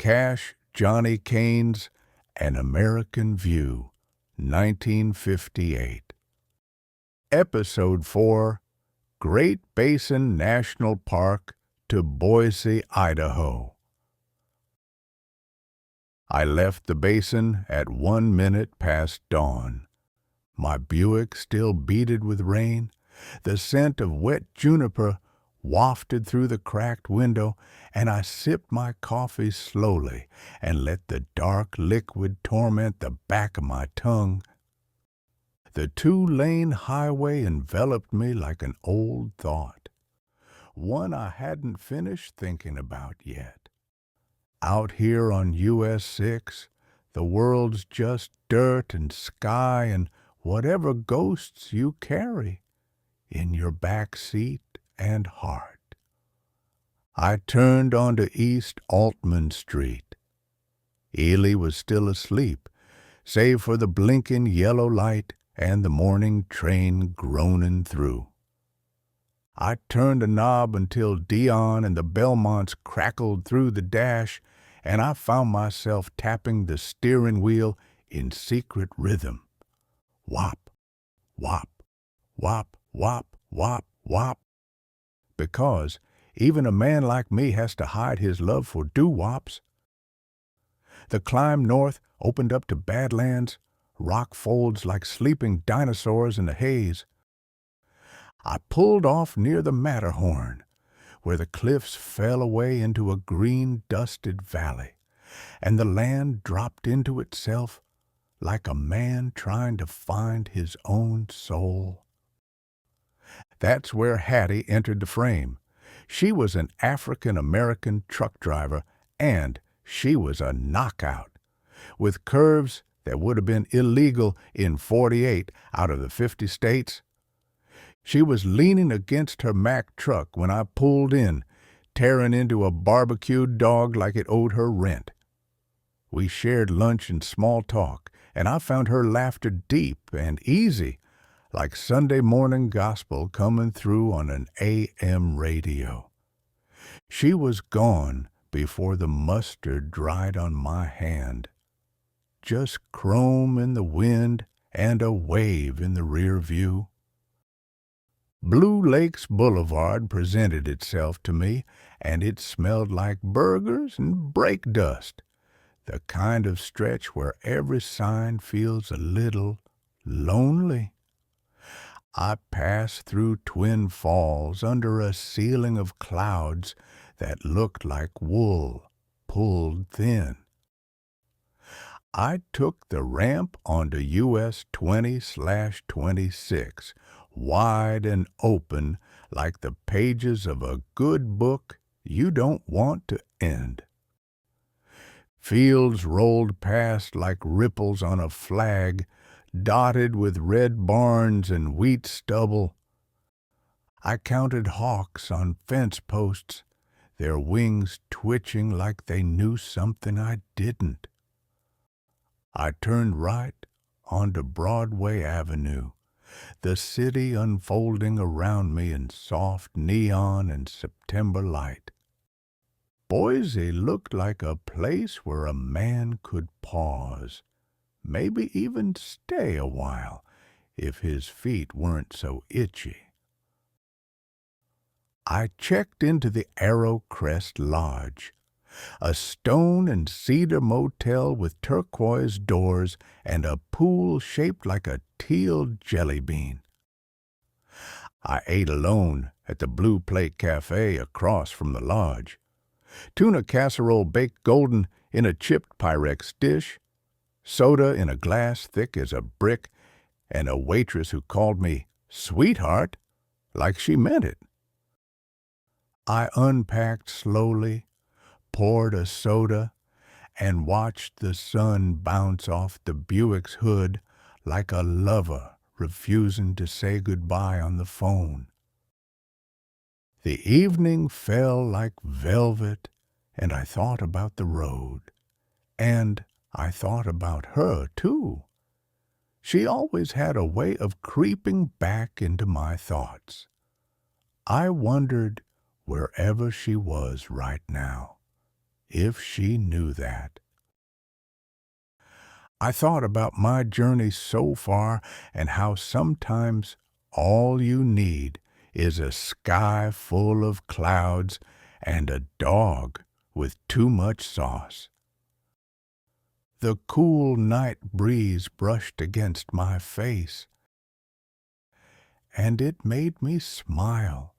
Cash Johnny Caine's An American View, 1958. Episode 4, Great Basin National Park to Boise, Idaho. I left the basin at 1 minute past dawn. My Buick still beaded with rain. The scent of wet juniper wafted through the cracked window, and I sipped my coffee slowly and let the dark liquid torment the back of my tongue. The 2-lane highway enveloped me like an old thought, one I hadn't finished thinking about yet. Out here on US 6, the world's just dirt and sky and whatever ghosts you carry in your back seat and heart. I turned onto East Altman Street. Ely was still asleep, save for the blinking yellow light and the morning train groaning through. I turned the knob until Dion and the Belmonts crackled through the dash, and I found myself tapping the steering wheel in secret rhythm. Whop, whop, whop, whop, whop, whop. Because even a man like me has to hide his love for doo-wops. The climb north opened up to Badlands, rock folds like sleeping dinosaurs in the haze. I pulled off near the Matterhorn, where the cliffs fell away into a green, dusted valley, and the land dropped into itself like a man trying to find his own soul. That's where Hattie entered the frame. She was an African-American truck driver, and she was a knockout, with curves that would have been illegal in 48 out of the 50 states. She was leaning against her Mack truck when I pulled in, tearing into a barbecued dog like it owed her rent. We shared lunch and small talk, and I found her laughter deep and easy, like Sunday morning gospel coming through on an AM radio. She was gone before the mustard dried on my hand. Just chrome in the wind and a wave in the rear view. Blue Lakes Boulevard presented itself to me, and it smelled like burgers and brake dust, the kind of stretch where every sign feels a little lonely. I passed through Twin Falls under a ceiling of clouds that looked like wool pulled thin. I took the ramp onto US 20/26, wide and open like the pages of a good book you don't want to end. Fields rolled past like ripples on a flag, dotted with red barns and wheat stubble. I counted hawks on fence posts, their wings twitching like they knew something I didn't. I turned right onto Broadway Avenue, the city unfolding around me in soft neon and September light. Boise looked like a place where a man could pause, maybe even stay a while, if his feet weren't so itchy. I checked into the Arrow Crest Lodge, a stone and cedar motel with turquoise doors and a pool shaped like a teal jelly bean. I ate alone at the Blue Plate Cafe across from the lodge. Tuna casserole baked golden in a chipped Pyrex dish, soda in a glass thick as a brick, and a waitress who called me sweetheart like she meant it. I unpacked slowly, poured a soda, and watched the sun bounce off the Buick's hood like a lover refusing to say goodbye on the phone. The evening fell like velvet, and I thought about the road. And I thought about her, too. She always had a way of creeping back into my thoughts. I wondered wherever she was right now. if she knew that. I thought about my journey so far and how sometimes all you need is a sky full of clouds and a dog with too much sauce. The cool night breeze brushed against my face, and it made me smile